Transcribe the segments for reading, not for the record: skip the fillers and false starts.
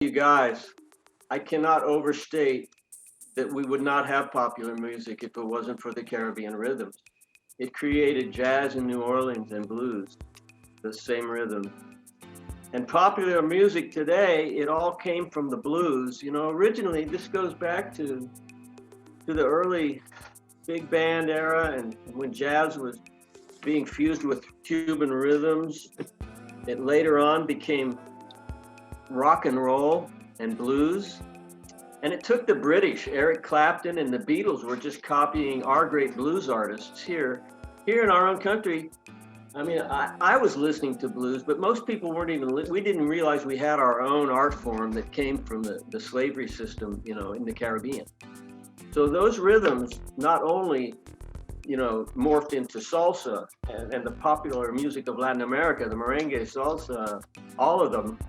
You guys, I cannot overstate that we would not have popular music if it wasn't for the Caribbean rhythms. It created jazz in New Orleans and blues, the same rhythm. And popular music today, it all came from the blues. You know, originally this goes back to the early big band era and when jazz was being fused with Cuban rhythms. It later on became rock and roll and blues. And it took the British. Eric Clapton and the Beatles were just copying our great blues artists here. Here in our own country, I mean, I was listening to blues, but most people weren't even, we didn't realize we had our own art form that came from the slavery system, you know, in the Caribbean. So those rhythms not only, you know, morphed into salsa and the popular music of Latin America, the merengue, salsa, all of them,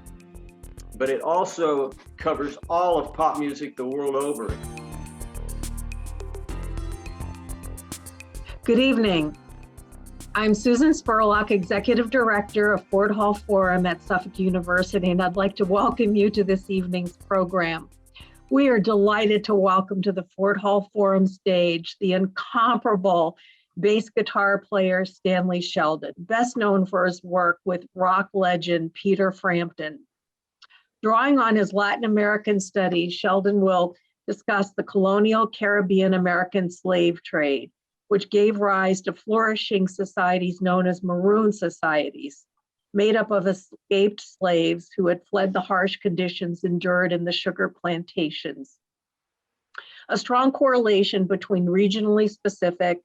but it also covers all of pop music the world over. Good evening. I'm Susan Spurlock, Executive Director of Ford Hall Forum at Suffolk University, and I'd like to welcome you to this evening's program. We are delighted to welcome to the Ford Hall Forum stage the incomparable bass guitar player Stanley Sheldon, best known for his work with rock legend Peter Frampton. Drawing on his Latin American studies, Sheldon will discuss the colonial Caribbean American slave trade, which gave rise to flourishing societies known as Maroon societies, made up of escaped slaves who had fled the harsh conditions endured in the sugar plantations. A strong correlation between regionally specific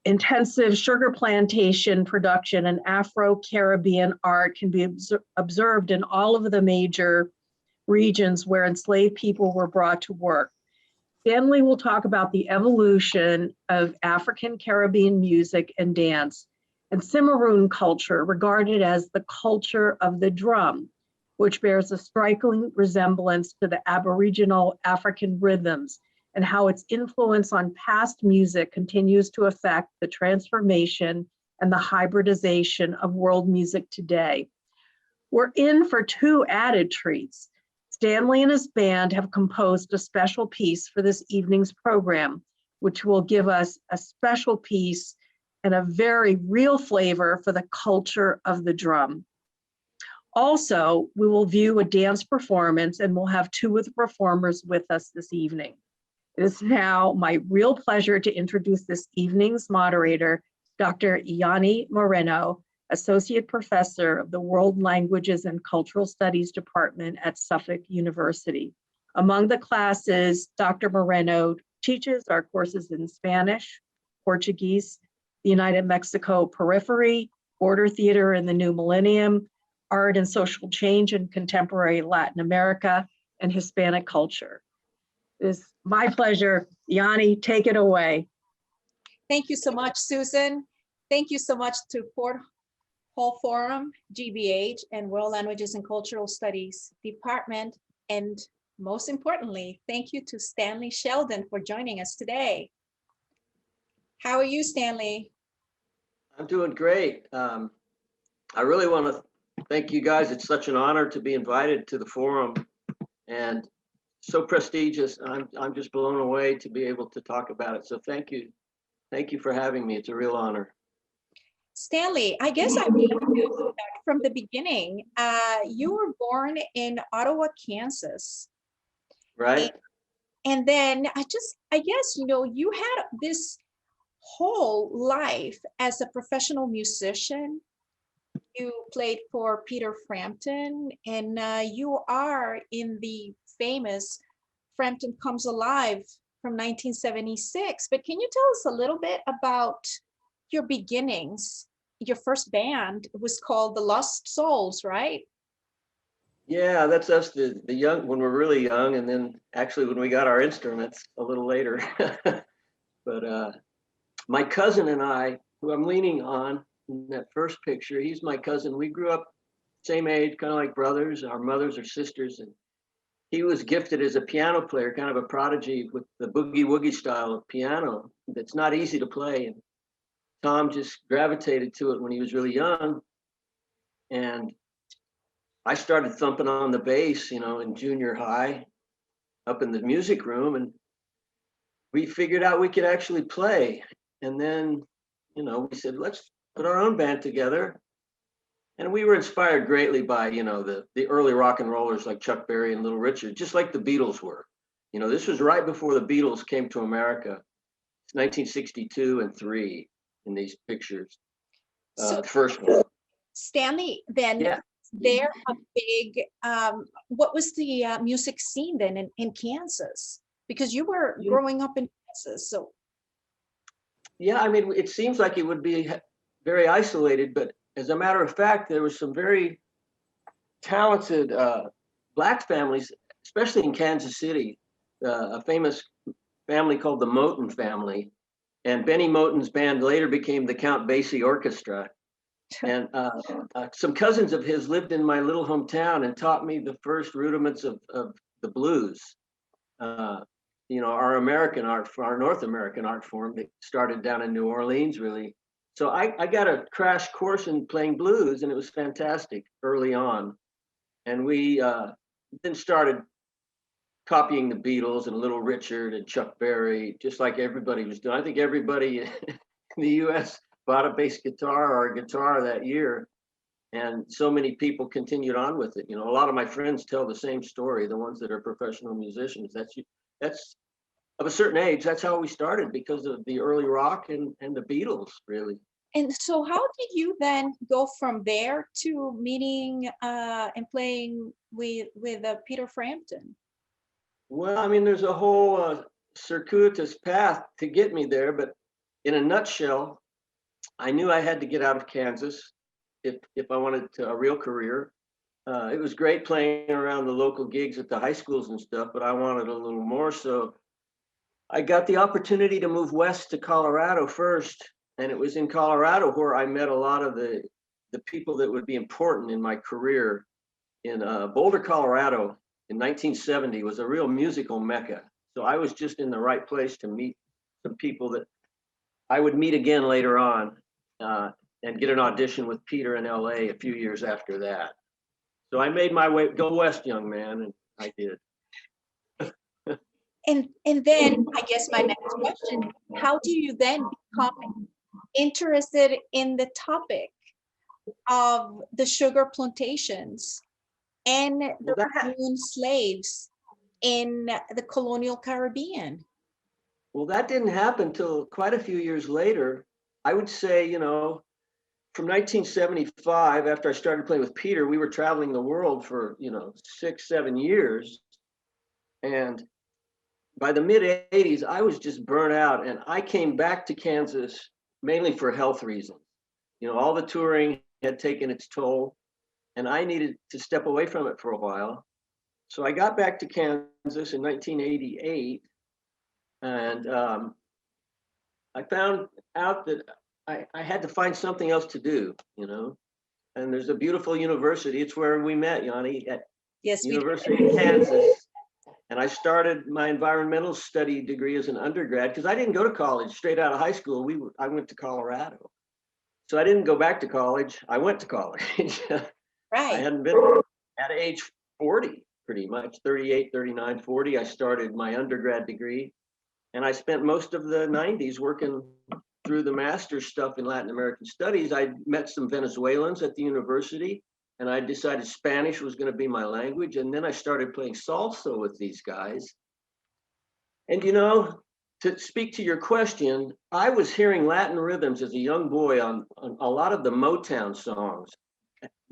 intensive sugar plantation production and Afro-Caribbean art can be observed in all of the major regions where enslaved people were brought to work. Stanley will talk about the evolution of African Caribbean music and dance and Cimarron culture, regarded as the culture of the drum, which bears a striking resemblance to the Aboriginal African rhythms, and how its influence on past music continues to affect the transformation and the hybridization of world music today. We're in for two added treats. Stanley and his band have composed a special piece for this evening's program, which will give us a special piece and a very real flavor for the culture of the drum. Also, we will view a dance performance and we'll have two of the performers with us this evening. It is now my real pleasure to introduce this evening's moderator, Dr. Yanni Moreno, Associate Professor of the World Languages and Cultural Studies Department at Suffolk University. Among the classes, Dr. Moreno teaches our courses in Spanish, Portuguese, the United Mexico Periphery, Border Theater in the New Millennium, Art and Social Change in Contemporary Latin America, and Hispanic Culture. It is my pleasure. Yanni, take it away. Thank you so much, Susan. Thank you so much to Ford Hall Forum, GBH, and World Languages and Cultural Studies Department. And most importantly, thank you to Stanley Sheldon for joining us today. How are you, Stanley? I'm doing great. I really want to thank you guys. It's such an honor to be invited to the forum and so prestigious. I'm just blown away to be able to talk about it. So thank you. Thank you for having me. It's a real honor. Stanley, I guess I need to start from the beginning. You were born in Ottawa, Kansas. Right. And then I guess, you know, you had this whole life as a professional musician. You played for Peter Frampton, and you are in the famous Frampton Comes Alive from 1976. But can you tell us a little bit about your beginnings? Your first band was called the Lost Souls, right? Yeah, that's us, the young, when we're really young, and then actually when we got our instruments a little later. But my cousin and I, who I'm leaning on in that first picture, he's my cousin. We grew up same age, kind of like brothers. Our mothers are sisters, and he was gifted as a piano player, kind of a prodigy with the boogie woogie style of piano that's not easy to play. And Tom just gravitated to it when he was really young. And I started thumping on the bass, in junior high, up in the music room, and we figured out we could actually play. And then, we said, let's put our own band together. And we were inspired greatly by, the early rock and rollers like Chuck Berry and Little Richard, just like the Beatles were. This was right before the Beatles came to America. It's 1962 and 3 in these pictures. So The first one. Stanley, then Yeah. they're a big, what was the music scene then in Kansas? Because you were growing up in Kansas, so. Yeah, I mean, it seems like it would be very isolated, but as a matter of fact, there were some very talented Black families, especially in Kansas City, a famous family called the Moten family. And Benny Moten's band later became the Count Basie Orchestra. And some cousins of his lived in my little hometown and taught me the first rudiments of the blues. Our American art, our North American art form that started down in New Orleans, really. So I got a crash course in playing blues, and it was fantastic early on. And we then started copying the Beatles and Little Richard and Chuck Berry, just like everybody was doing. I think everybody in the U.S. bought a bass guitar or a guitar that year, and so many people continued on with it. A lot of my friends tell the same story, the ones that are professional musicians. That's of a certain age. That's how we started, because of the early rock and the Beatles, really. And so how did you then go from there to meeting and playing with Peter Frampton? Well, I mean, there's a whole circuitous path to get me there, but in a nutshell, I knew I had to get out of Kansas if I wanted a real career. It was great playing around the local gigs at the high schools and stuff, but I wanted a little more. So I got the opportunity to move west to Colorado first. And it was in Colorado where I met a lot of the people that would be important in my career. In Boulder, Colorado in 1970 was a real musical mecca. So I was just in the right place to meet some people that I would meet again later on, and get an audition with Peter in LA a few years after that. So I made my way, go west, young man, and I did. And then I guess my next question, how do you then become interested in the topic of the sugar plantations and the Maroon slaves in the colonial Caribbean? Well, that didn't happen till quite a few years later. I would say, from 1975, after I started playing with Peter, we were traveling the world for, 6, 7 years. And by the mid 80s, I was just burnt out, and I came back to Kansas mainly for health reasons. All the touring had taken its toll, and I needed to step away from it for a while. So I got back to Kansas in 1988, and I found out that I had to find something else to do, And there's a beautiful university. It's where we met, Yanni, at University of Kansas. And I started my environmental study degree as an undergrad, because I didn't go to college straight out of high school. I went to Colorado. So I didn't go back to college. I went to college. Right. I hadn't been at age 40, pretty much, 38, 39, 40. I started my undergrad degree. And I spent most of the 90s working through the master's stuff in Latin American studies. I met some Venezuelans at the university, and I decided Spanish was going to be my language. And then I started playing salsa with these guys. And, to speak to your question, I was hearing Latin rhythms as a young boy on a lot of the Motown songs.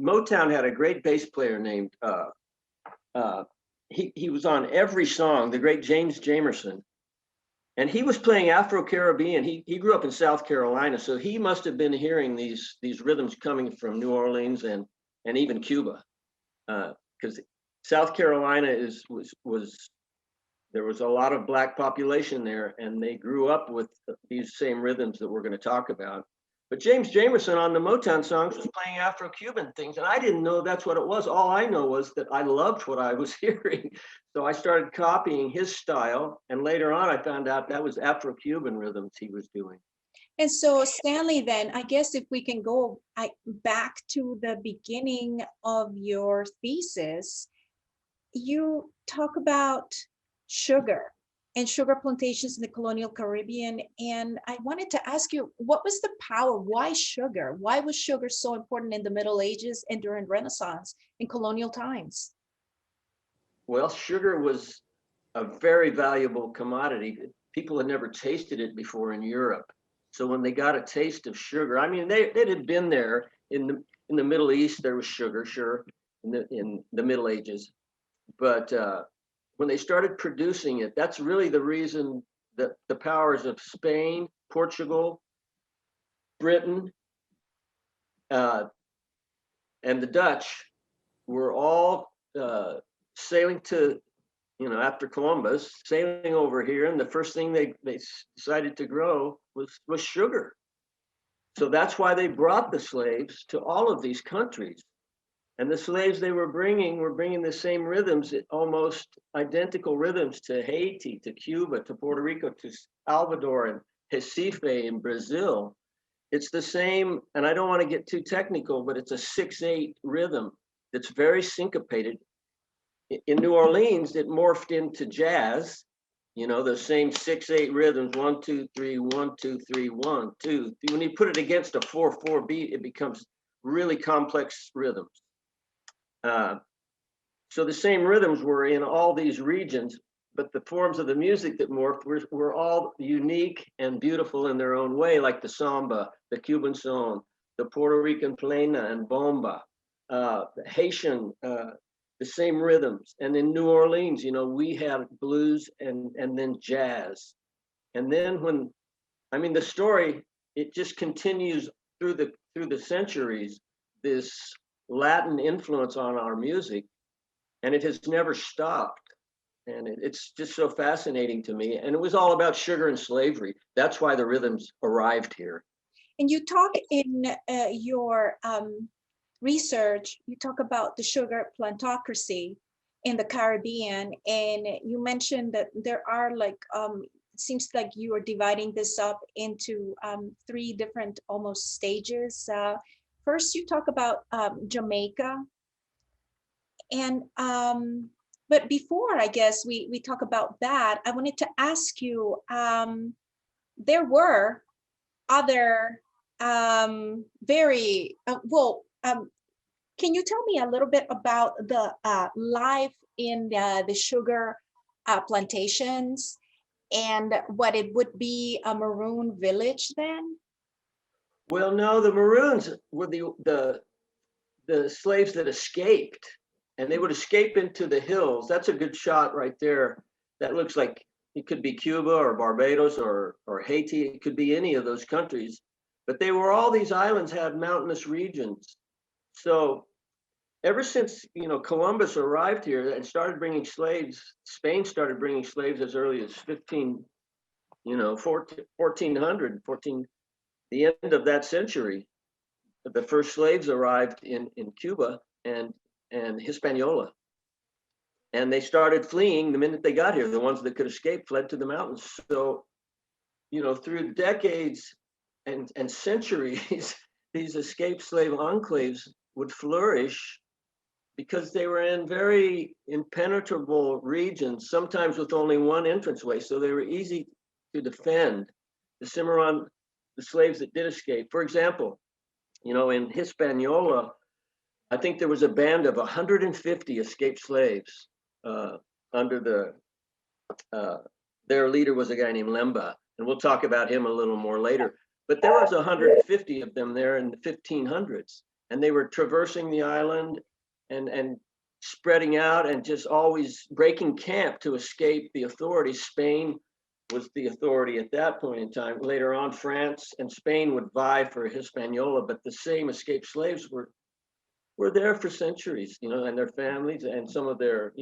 Motown had a great bass player named, he was on every song, the great James Jamerson. And he was playing Afro-Caribbean. He grew up in South Carolina, so he must have been hearing these rhythms coming from New Orleans and even Cuba, because South Carolina there was a lot of Black population there, and they grew up with these same rhythms that we're going to talk about. But James Jamerson on the Motown songs was playing Afro-Cuban things, and I didn't know that's what it was. All I know was that I loved what I was hearing. So I started copying his style, and later on I found out that was Afro-Cuban rhythms he was doing. And so Stanley, then I guess if we can go back to the beginning of your thesis, you talk about sugar and sugar plantations in the colonial Caribbean. And I wanted to ask you, what was the power? Why sugar? Why was sugar so important in the Middle Ages and during Renaissance in colonial times? Well, sugar was a very valuable commodity. People had never tasted it before in Europe. So when they got a taste of sugar, I mean, they had been there in the Middle East. There was sugar, sure, in the Middle Ages, but when they started producing it, that's really the reason that the powers of Spain, Portugal, Britain, and the Dutch were all sailing to, after Columbus, sailing over here, and the first thing they decided to grow was sugar. So that's why they brought the slaves to all of these countries. And the slaves they were bringing the same rhythms, almost identical rhythms to Haiti, to Cuba, to Puerto Rico, to Salvador and Recife in Brazil. It's the same, and I don't want to get too technical, but it's a 6/8 rhythm that's very syncopated. In New Orleans, it morphed into jazz, the same 6/8 rhythms, 1, 2, 3, 1, 2, 3, 1, 2. When you put it against a 4/4 beat, it becomes really complex rhythms. So the same rhythms were in all these regions, but the forms of the music that morphed were all unique and beautiful in their own way, like the samba, the Cuban son, the Puerto Rican plena and bomba, the Haitian, the same rhythms. And in New Orleans, we had blues and then jazz. And then the story, it just continues through the centuries, this Latin influence on our music, and it has never stopped. And it's just so fascinating to me. And it was all about sugar and slavery. That's why the rhythms arrived here. And you talk in your research, you talk about the sugar plantocracy in the Caribbean, and you mentioned that there are it seems like you are dividing this up into 3 different almost stages. First, you talk about Jamaica, and but before I guess we talk about that, I wanted to ask you, there were other very can you tell me a little bit about the life in the sugar plantations and what it would be a Maroon village then? Well, no, the Maroons were the slaves that escaped, and they would escape into the hills. That's a good shot right there. That looks like it could be Cuba or Barbados or Haiti. It could be any of those countries. But all these islands had mountainous regions. So ever since, Columbus arrived here and started bringing slaves, Spain started bringing slaves as early as 1400, the end of that century. The first slaves arrived in Cuba and Hispaniola. And they started fleeing the minute they got here. The ones that could escape fled to the mountains. So, through decades and centuries, these escaped slave enclaves would flourish because they were in very impenetrable regions, sometimes with only one entranceway. So they were easy to defend. The Cimarron, the slaves that did escape, for example, in Hispaniola, I think there was a band of 150 escaped slaves under their leader was a guy named Lemba, and we'll talk about him a little more later. But there was 150 of them there in the 1500s, and they were traversing the island and spreading out and just always breaking camp to escape the authorities. Spain was the authority at that point in time. Later on, France and Spain would vie for Hispaniola, but the same escaped slaves were there for centuries, and their families and some of their,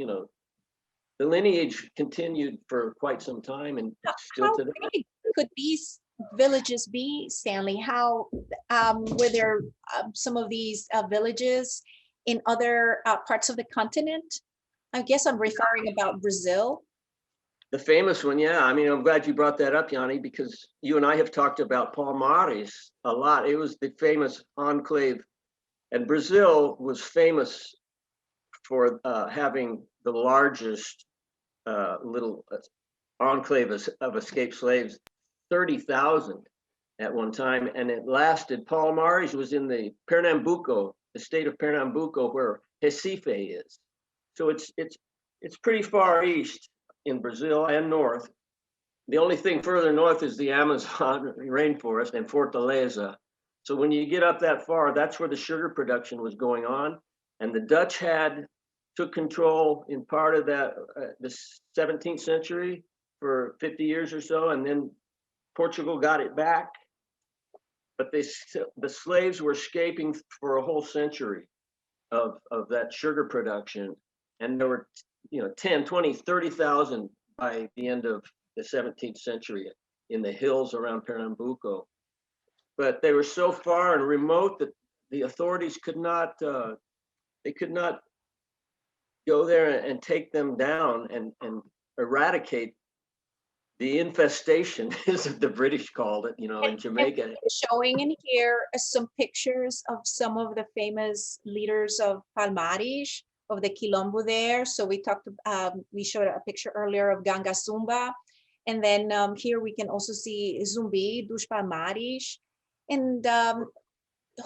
the lineage continued for quite some time and still today. How big could these villages be, Stanley? How were there some of these villages in other parts of the continent? I guess I'm referring about Brazil. The famous one, yeah. I mean, I'm glad you brought that up, Yanni, because you and I have talked about Palmares a lot. It was the famous enclave, and Brazil was famous for having the largest little enclave of escaped slaves, 30,000 at one time, and it lasted. Palmares was in the Pernambuco, the state of Pernambuco, where Recife is. So it's pretty far east in Brazil and north. The only thing further north is the Amazon rainforest and Fortaleza. So when you get up that far, that's where the sugar production was going on. And the Dutch took control in part of that, the 17th century for 50 years or so. And then Portugal got it back. But the slaves were escaping for a whole century of that sugar production. And there were 10, 20, 30,000 by the end of the 17th century in the hills around Pernambuco. But they were so far and remote that the authorities could not go there and take them down and eradicate the infestation, as the British called it, in Jamaica. Showing in here some pictures of some of the famous leaders of Palmares, of the Quilombo there. So we showed a picture earlier of Ganga Zumba. And then here we can also see Zumbi dos Palmares. And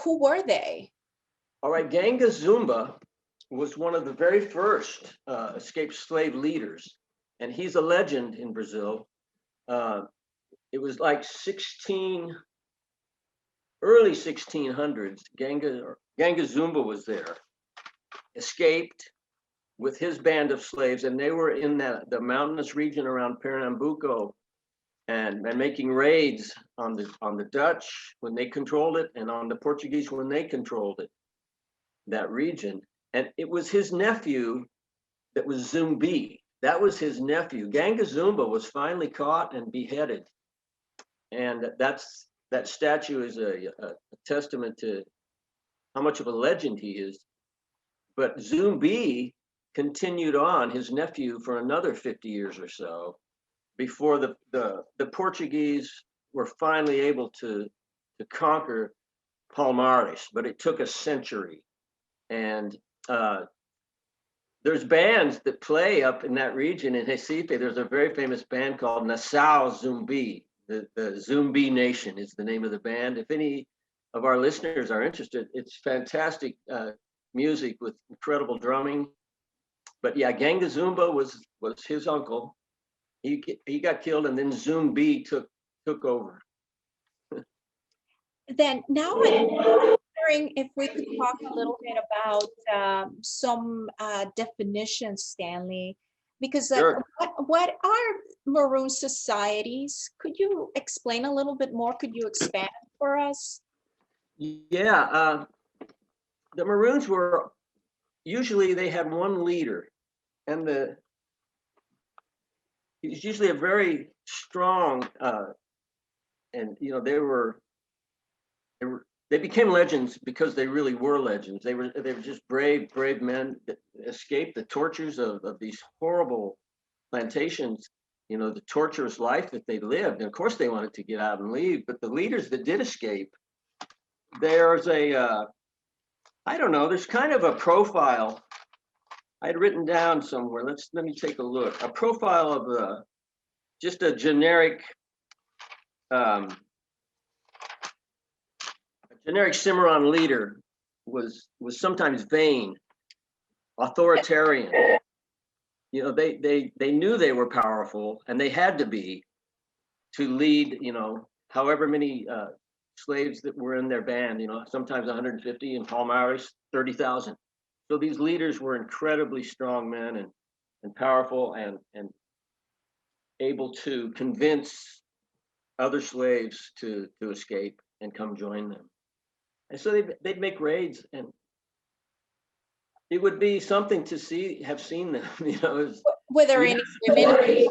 who were they? All right, Ganga Zumba was one of the very first escaped slave leaders. And he's a legend in Brazil. It was like early 1600s. Ganga Zumba was there, escaped with his band of slaves, and they were in the mountainous region around Pernambuco, and making raids on the Dutch when they controlled it, and on the Portuguese when they controlled it, that region. And it was his nephew that was Zumbi. That was his nephew. Ganga Zumba was finally caught and beheaded. And that statue is a testament to how much of a legend he is. But Zumbi continued on, his nephew, for another 50 years or so before the Portuguese were finally able to conquer Palmares, but it took a century. And there's bands that play up in that region in Recife. There's a very famous band called Nassau Zumbi. The Zumbi Nation is the name of the band. If any of our listeners are interested, it's fantastic music with incredible drumming. But yeah, Ganga Zumba was his uncle. He got killed, and then Zumbi took over. Then now I'm wondering if we could talk a little bit about some definitions, Stanley, because Sure. what are Maroon societies? Could you explain a little bit more? Could you expand for us? Yeah, the Maroons were usually, they had one leader, and he was usually a very strong, and they became legends because they really were legends. They were just brave men that escaped the tortures of these horrible plantations, the torturous life that they lived. And of course they wanted to get out and leave, but the leaders that did escape, there's I don't know, there's kind of a profile I'd written down somewhere. Let me take a look. A profile of just a generic Cimarron leader was sometimes vain, authoritarian. They knew they were powerful, and they had to be, to lead, however many slaves that were in their band, sometimes 150, and Palmares 30,000. So these leaders were incredibly strong men and powerful and able to convince other slaves to escape and come join them. And so they'd make raids, and it would be something to have seen them. Were there any women?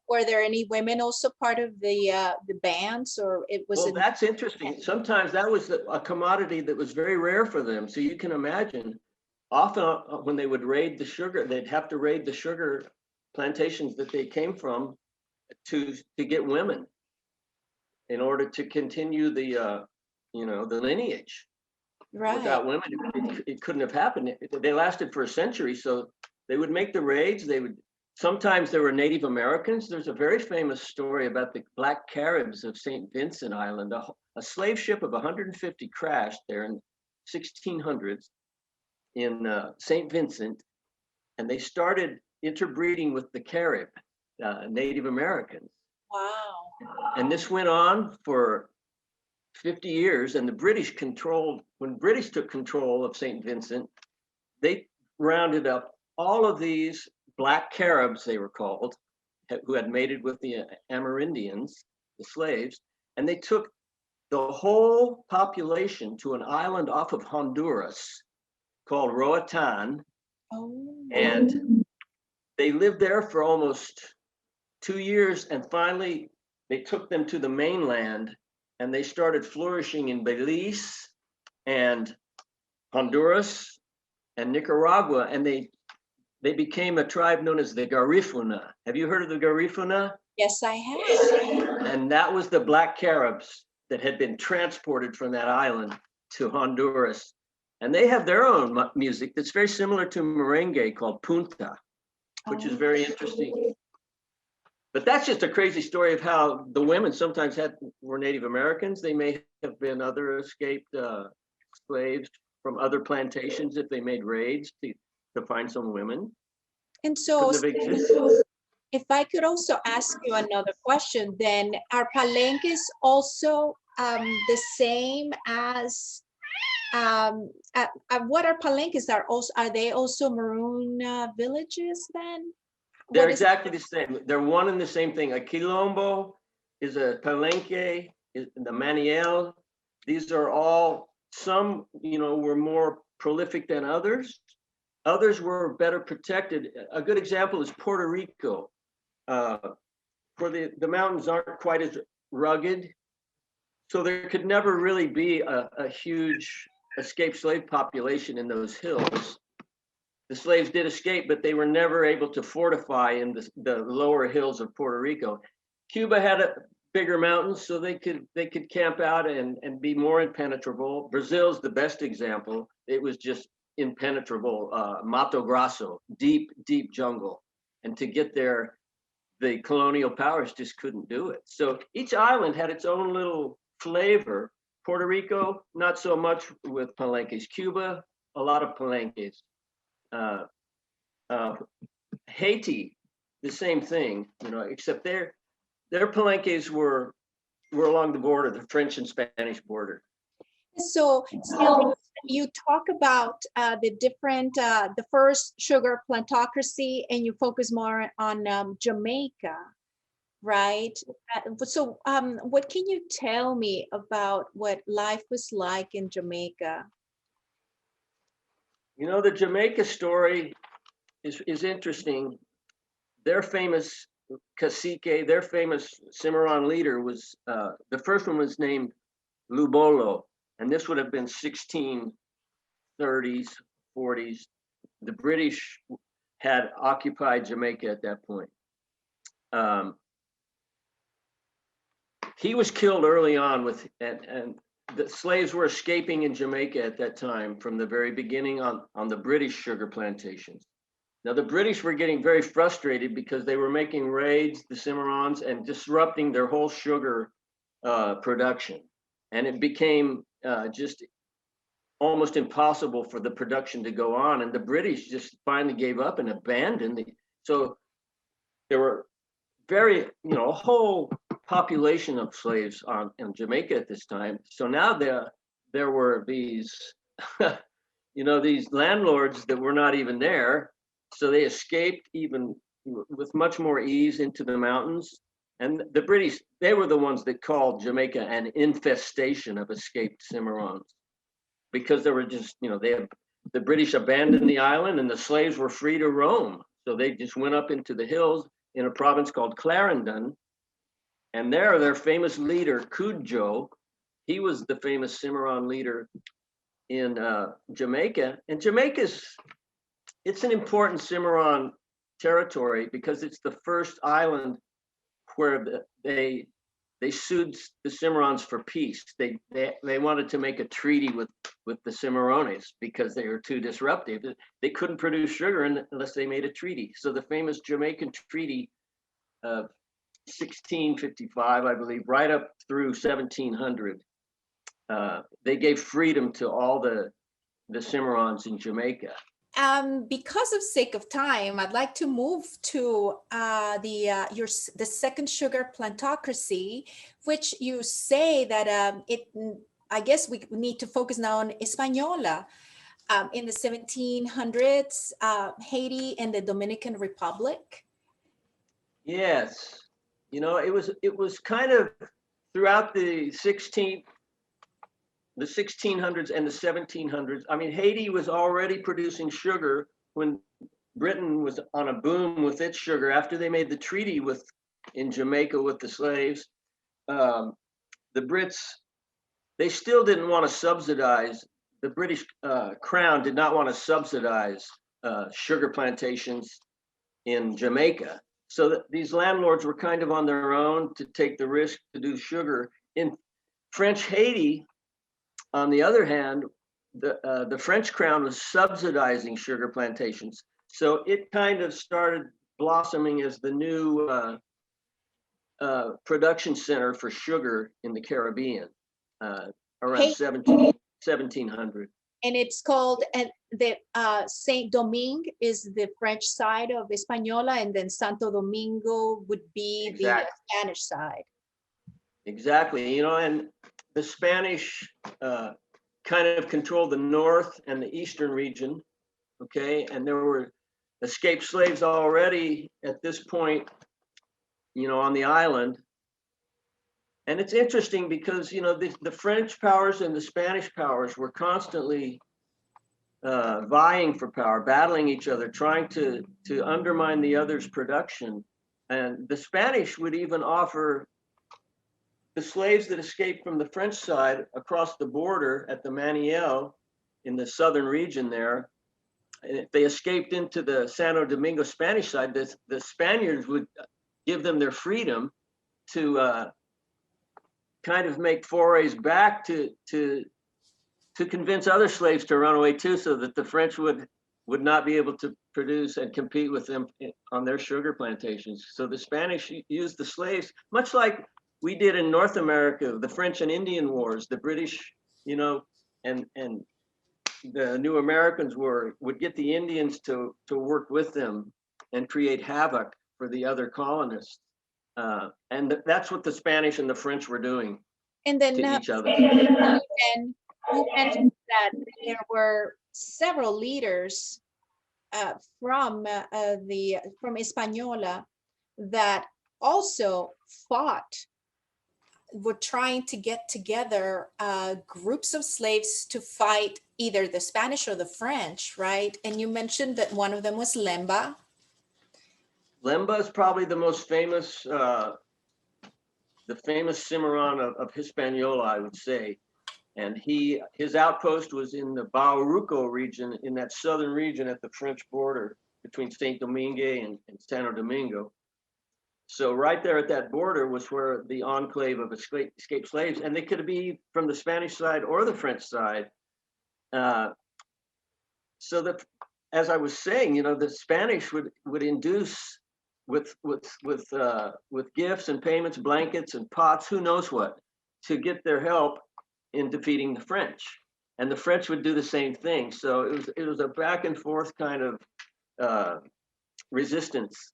Were there any women also part of the bands, or it was? Well, that's interesting. Sometimes that was a commodity that was very rare for them. So you can imagine, often when they would raid the sugar, they'd have to raid the sugar plantations that they came from to get women in order to continue the the lineage. Right. Without women, it couldn't have happened. They lasted for a century, so they would make the raids. They would sometimes there were Native Americans. There's a very famous story about the Black Caribs of St. Vincent Island. A slave ship of 150 crashed there in 1600s in St. Vincent, and they started interbreeding with the Carib, Native Americans. Wow. And this went on for 50 years, and the British when British took control of St. Vincent, they rounded up all of these Black Caribs, they were called, who had mated with the Amerindians, the slaves, and they took the whole population to an island off of Honduras called Roatan, Oh. and they lived there for almost 2 years, and finally they took them to the mainland, and they started flourishing in Belize and Honduras and Nicaragua, and they became a tribe known as the Garifuna. Have you heard of the Garifuna? Yes, I have. And that was the Black Caribs that had been transported from that island to Honduras. And they have their own music that's very similar to merengue called punta, which is very interesting. But that's just a crazy story of how the women sometimes were Native Americans. They may have been other escaped slaves from other plantations if they made raids to find some women. And so, Couldn't have existed. if I could also ask you another question, then are palenques also the same as what are palenques? Are they also Maroon villages then? They're exactly the same. They're one and the same thing. A quilombo is a palenque, is the maniel. These are all, some, were more prolific than others. Others were better protected. A good example is Puerto Rico. For the mountains aren't quite as rugged, so there could never really be a huge escaped slave population in those hills. The slaves did escape, but they were never able to fortify in the lower hills of Puerto Rico. Cuba had bigger mountains, so they could camp out and be more impenetrable. Brazil's the best example. It was just impenetrable, Mato Grosso, deep jungle. And to get there, the colonial powers just couldn't do it. So each island had its own little flavor. Puerto Rico, not so much with palenques. Cuba, a lot of palenques. Haiti, the same thing, except their palenques were along the border, the French and Spanish border. So you talk about the first sugar plantocracy, and you focus more on Jamaica, right? So what can you tell me about what life was like in Jamaica? The Jamaica story is interesting. Their famous cacique, their famous Cimarron leader was, the first one was named Lubolo, and this would have been 1630s, 40s. The British had occupied Jamaica at that point. He was killed early on and the slaves were escaping in Jamaica at that time from the very beginning on the British sugar plantations. Now, the British were getting very frustrated because they were making raids, the Cimarrons, and disrupting their whole sugar production. And it became just almost impossible for the production to go on. And the British just finally gave up and abandoned it. So there were a whole population of slaves in Jamaica at this time. So now there were these, these landlords that were not even there. So they escaped even with much more ease into the mountains. And the British, they were the ones that called Jamaica an infestation of escaped Cimarrons, because there were just, the British abandoned the island and the slaves were free to roam. So they just went up into the hills in a province called Clarendon. And there, their famous leader, Cudjo, he was the famous Cimarron leader in Jamaica. And it's an important Cimarron territory because it's the first island where they sued the Cimarrons for peace. They wanted to make a treaty with the Cimarrones because they were too disruptive. They couldn't produce sugar unless they made a treaty. So the famous Jamaican Treaty of 1655, I believe, right up through 1700, they gave freedom to all the Cimarrons in Jamaica. Because of sake of time, I'd like to move to the second sugar plantocracy, which you say that I guess we need to focus now on Hispaniola. In the 1700s, Haiti and the Dominican Republic. Yes, you know, it was kind of throughout the 1600s and the 1700s. I mean, Haiti was already producing sugar when Britain was on a boom with its sugar after they made the treaty in Jamaica with the slaves. The Brits, they still didn't want to subsidize, the British Crown did not want to subsidize sugar plantations in Jamaica. So that these landlords were kind of on their own to take the risk to do sugar. In French Haiti, on the other hand, the French Crown was subsidizing sugar plantations. So it kind of started blossoming as the new production center for sugar in the Caribbean around 1700. And it's called, and the Saint Domingue is the French side of Hispaniola, and then Santo Domingo would be the Spanish side. Exactly, you know, and the Spanish kind of controlled the north and the eastern region, okay? And there were escaped slaves already at this point, you know, on the island. And it's interesting because, you know, the French powers and the Spanish powers were constantly vying for power, battling each other, trying to undermine the other's production. And the Spanish would even offer the slaves that escaped from the French side across the border at the Maniel in the southern region there. And if they escaped into the Santo Domingo Spanish side, the Spaniards would give them their freedom to kind of make forays back to convince other slaves to run away too, so that the French would not be able to produce and compete with them on their sugar plantations. So the Spanish used the slaves, much like we did in North America, the French and Indian Wars. The British, you know, and the New Americans would get the Indians to work with them and create havoc for the other colonists. And that's what the Spanish and the French were doing and then to each other. And you mentioned that there were several leaders from Hispaniola that also were trying to get together groups of slaves to fight either the Spanish or the French, right? And you mentioned that one of them was Lemba. Lemba is probably the most famous, the famous Cimarron of Hispaniola, I would say. And his outpost was in the Bauruco region, in that southern region at the French border between Saint Domingue and Santo Domingo. So right there at that border was where the enclave of escaped slaves, and they could be from the Spanish side or the French side. So that, as I was saying, you know, the Spanish would induce with gifts and payments, blankets and pots, who knows what, to get their help in defeating the French, and the French would do the same thing. So it was a back and forth kind of resistance.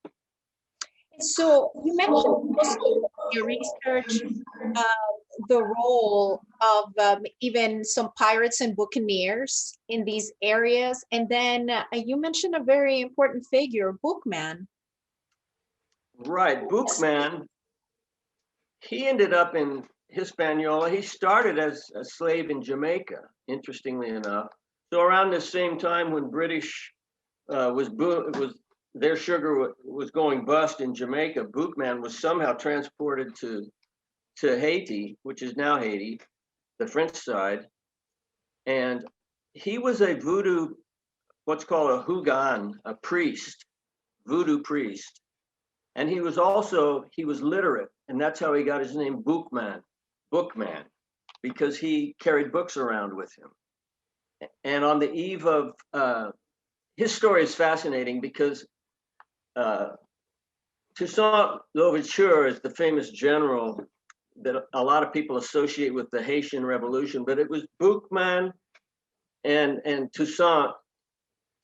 So you mentioned in your research the role of even some pirates and buccaneers in these areas, and then you mentioned a very important figure, Bookman. Right, Bookman. He ended up in Hispaniola. He started as a slave in Jamaica, interestingly enough. So around the same time when British their sugar was going bust in Jamaica, Bookman was somehow transported to Haiti, which is now Haiti, the French side. And he was a voodoo, what's called a Hugan, a priest. voodoo priest. And he was literate, and that's how he got his name, Bookman, because he carried books around with him. And on the eve of, his story is fascinating because Toussaint Louverture is the famous general that a lot of people associate with the Haitian Revolution, but it was Boukman and Toussaint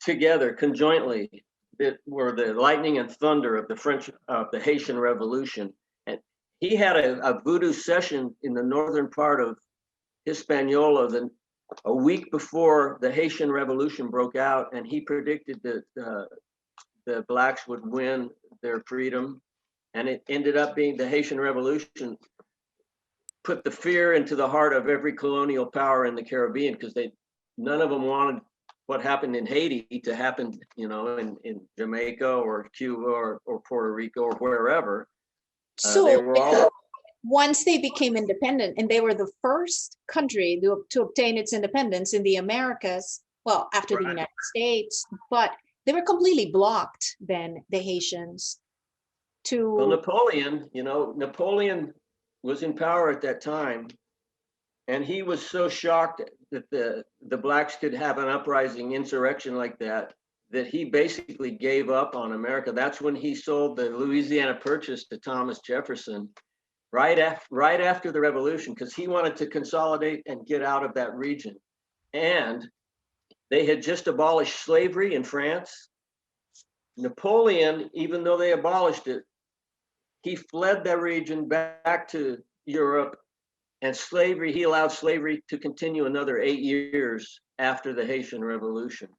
together conjointly that were the lightning and thunder of the Haitian Revolution. And he had a voodoo session in the northern part of Hispaniola a week before the Haitian Revolution broke out, and he predicted that the blacks would win their freedom. And it ended up being the Haitian Revolution put the fear into the heart of every colonial power in the Caribbean, because none of them wanted what happened in Haiti to happen, in Jamaica or Cuba or Puerto Rico or wherever. So once they became independent, and they were the first country to obtain its independence in the Americas, well, after the United States, but they were completely blocked then, the Haitians. Well, Napoleon was in power at that time, and he was so shocked that the blacks could have an uprising insurrection like that he basically gave up on America. That's when he sold the Louisiana Purchase to Thomas Jefferson, right after the Revolution, because he wanted to consolidate and get out of that region. And they had just abolished slavery in France. Napoleon, even though they abolished it, he fled that region back to Europe, and he allowed slavery to continue another 8 years after the Haitian Revolution.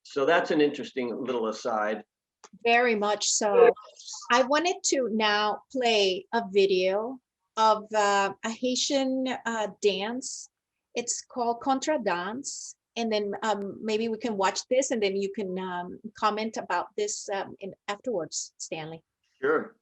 So that's an interesting little aside. Very much so. I wanted to now play a video of a Haitian dance. It's called Contra Dance. And then maybe we can watch this, and then you can comment about this afterwards, Stanley. Sure.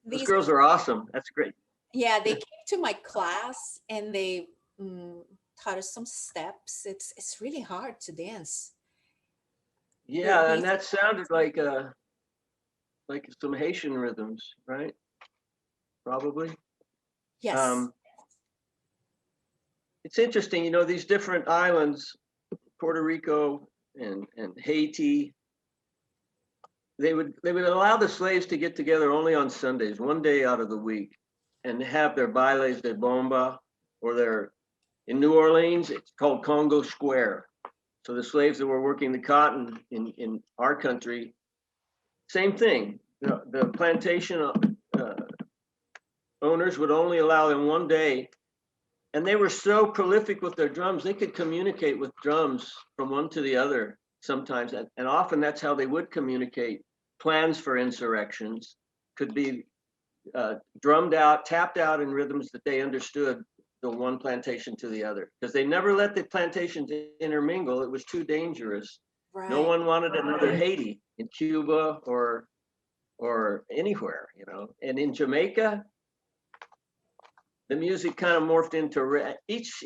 Those girls are awesome. That's great. Yeah, they came to my class and they taught us some steps. It's really hard to dance. Yeah, and that sounded like some Haitian rhythms, right? Probably. Yes. It's interesting, these different islands, Puerto Rico and Haiti, they would allow the slaves to get together only on Sundays, one day out of the week, and have their bailes de bomba, or in New Orleans, it's called Congo Square. So the slaves that were working the cotton in our country, same thing. The plantation owners would only allow them one day, and they were so prolific with their drums, they could communicate with drums from one to the other sometimes, and often that's how they would communicate. Plans for insurrections could be drummed out, tapped out in rhythms that they understood the one plantation to the other, because they never let the plantations intermingle. It was too dangerous. Right. No one wanted another Haiti in Cuba or anywhere, you know. And in Jamaica, the music kind of morphed into each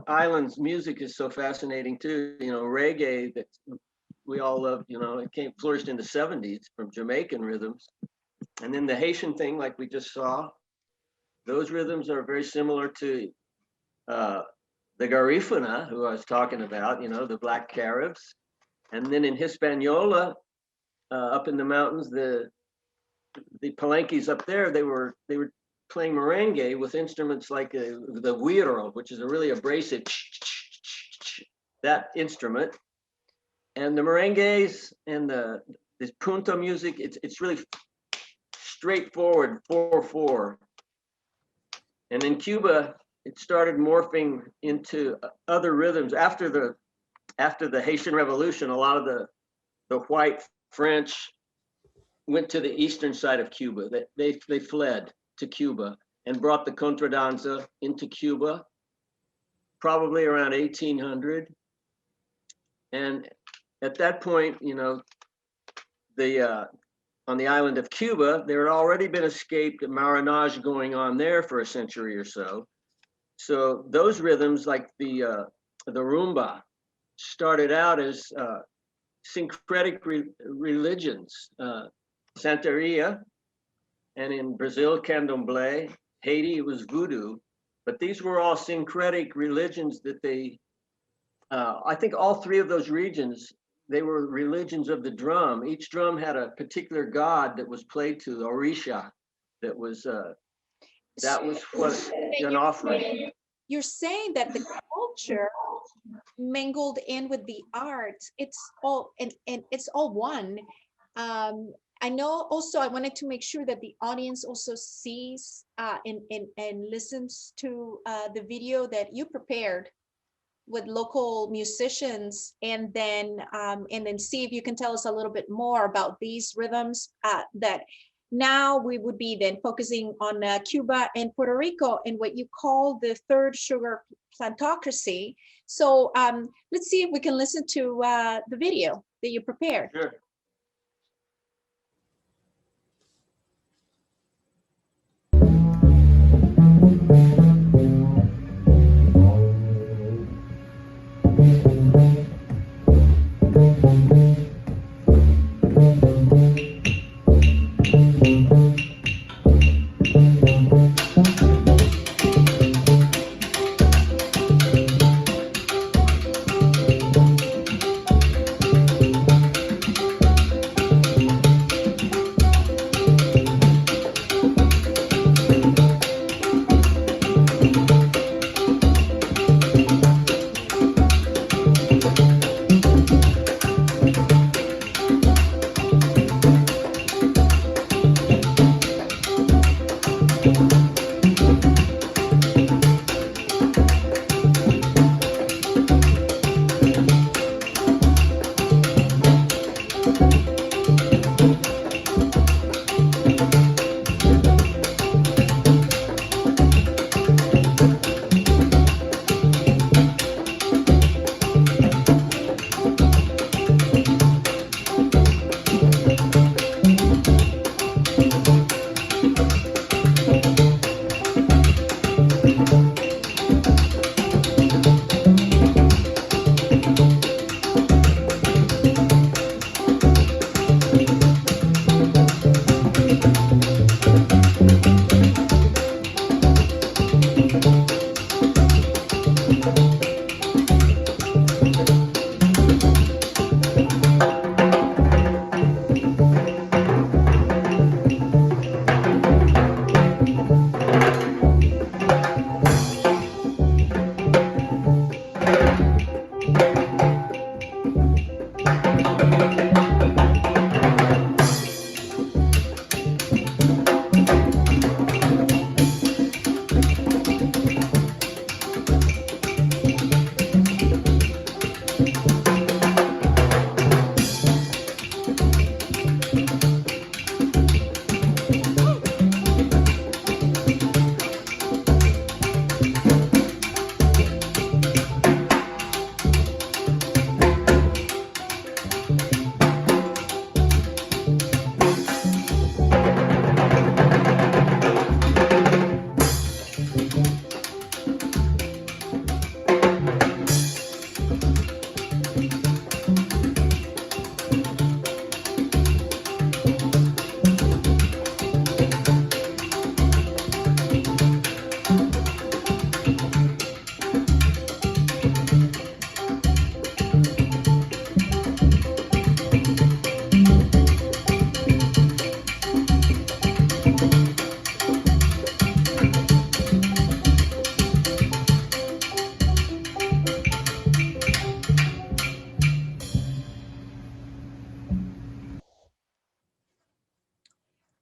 island's music is so fascinating too. You know, reggae that we all love. You know, it flourished in the '70s from Jamaican rhythms, and then the Haitian thing, like we just saw, those rhythms are very similar to the Garifuna, who I was talking about. You know, the Black Caribs, and then in Hispaniola, up in the mountains, the Palenques up there, they were playing merengue with instruments like the güiro, which is a really abrasive that instrument, and the merengues and this punto music. It's really straightforward 4/4. And in Cuba, it started morphing into other rhythms after the Haitian Revolution. A lot of the white French went to the eastern side of Cuba. They fled to Cuba and brought the contradanza into Cuba, probably around 1800. And at that point, you know, on the island of Cuba, there had already been escaped marronage going on there for a century or so. So those rhythms, like the rumba, started out as syncretic religions. Santeria, and in Brazil, candomblé. Haiti, it was voodoo. But these were all syncretic religions that I think all three of those regions, they were religions of the drum. Each drum had a particular god that was played to, the orisha, that was what an offering. You're saying that the culture mingled in with the art. It's all and it's all one. I know also I wanted to make sure that the audience also sees and listens to the video that you prepared with local musicians, and then see if you can tell us a little bit more about these rhythms that now we would be then focusing on Cuba and Puerto Rico and what you call the third sugar plantocracy. So let's see if we can listen to the video that you prepared. Sure.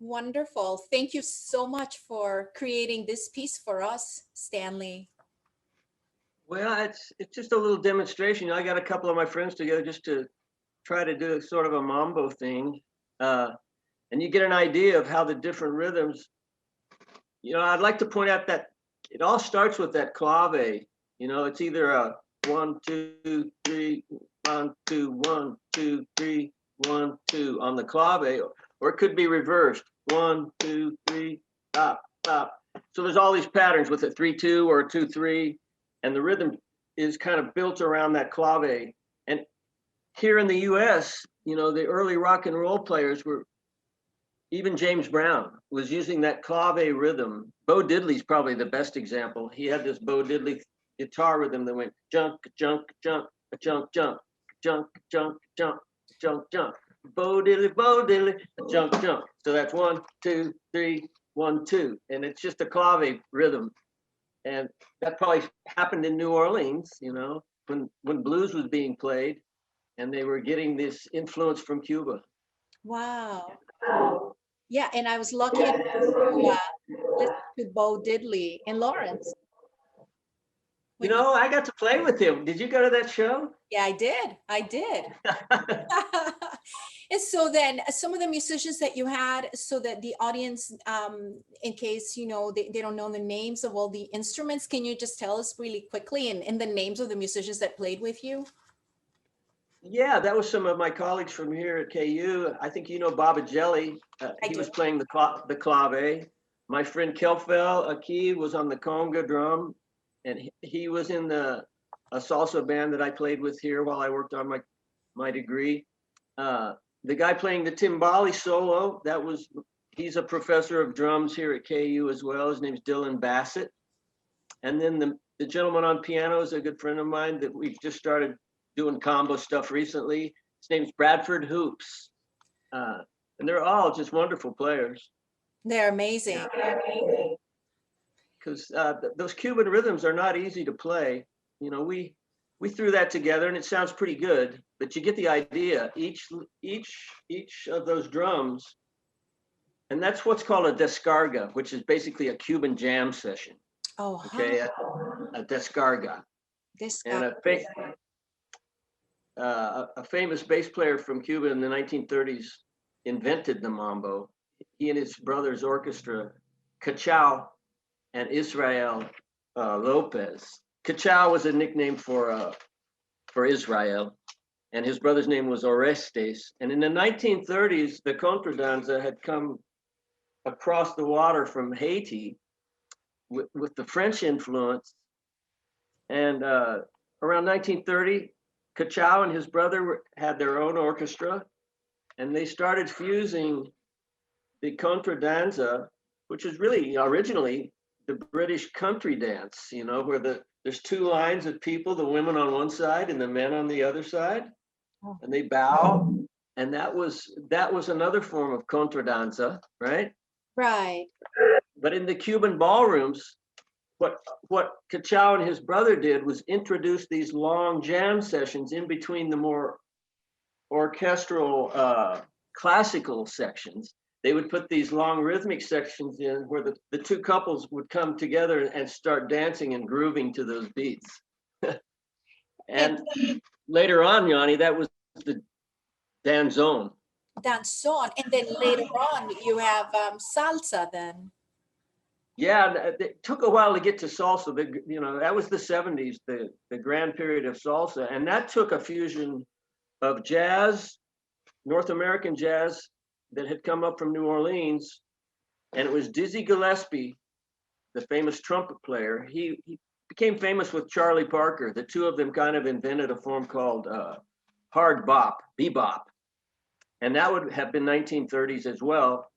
Wonderful. Thank you so much for creating this piece for us, Stanley. Well, it's just a little demonstration. I got a couple of my friends together just to try to do sort of a mambo thing, and you get an idea of how the different rhythms. I'd like to point out that it all starts with that clave. It's either a 1, 2, 3, 1, 2, 1, 2, 3, 1, 2 on the clave, or it could be reversed. 1, 2, 3, stop, stop. So there's all these patterns with a 3, 2 or a 2, 3, and the rhythm is kind of built around that clave. And here in the U.S., the early rock and roll players were, even James Brown was using that clave rhythm. Bo Diddley's probably the best example. He had this Bo Diddley guitar rhythm that went junk, junk, junk, junk, junk, junk, junk, junk, junk, junk. Bo Diddley, junk, junk. So that's 1, 2, 3, 1, 2, and it's just a clave rhythm. And that probably happened in New Orleans, when blues was being played, and they were getting this influence from Cuba. Wow. Yeah, and I was lucky enough to listen to Bo Diddley in Lawrence. I got to play with him. Did you go to that show? Yeah, I did. I did. And so then some of the musicians that you had, so that the audience, in case, they don't know the names of all the instruments, can you just tell us really quickly and the names of the musicians that played with you? Yeah, that was some of my colleagues from here at KU. I think Baba Jelly. He was playing the clave. My friend Kelfel Aki was on the conga drum, and he was in a salsa band that I played with here while I worked on my degree. The guy playing the timbali solo, he's a professor of drums here at KU as well. His name's Dylan Bassett. And then the gentleman on piano is a good friend of mine that we've just started doing combo stuff recently. His name's Bradford Hoops. And they're all just wonderful players. They're amazing. Because those Cuban rhythms are not easy to play. We threw that together and it sounds pretty good, but you get the idea. Each of those drums, and that's what's called a descarga, which is basically a Cuban jam session. Oh, okay, a descarga. And a famous bass player from Cuba in the 1930s invented the mambo. He and his brother's orchestra, Cachao and Israel Lopez. Cachao was a nickname for Israel, and his brother's name was Orestes. And in the 1930s, the contradanza had come across the water from Haiti with the French influence. And around 1930, Cachao and his brother had their own orchestra, and they started fusing the contradanza, which is really originally the British country dance, where there's two lines of people, the women on one side and the men on the other side, and they bow. And that was another form of contradanza, right? Right. But in the Cuban ballrooms, what Cachao and his brother did was introduce these long jam sessions in between the more orchestral classical sections. They would put these long rhythmic sections in where the two couples would come together and start dancing and grooving to those beats. And later on, Yanni, that was the danzón. Danzón, and then later on you have salsa then. Yeah, it took a while to get to salsa, but that was the 70s, the grand period of salsa, and that took a fusion of jazz, North American jazz that had come up from New Orleans, and it was Dizzy Gillespie, the famous trumpet player. He became famous with Charlie Parker. The two of them kind of invented a form called hard bop, bebop, and that would have been 1930s as well.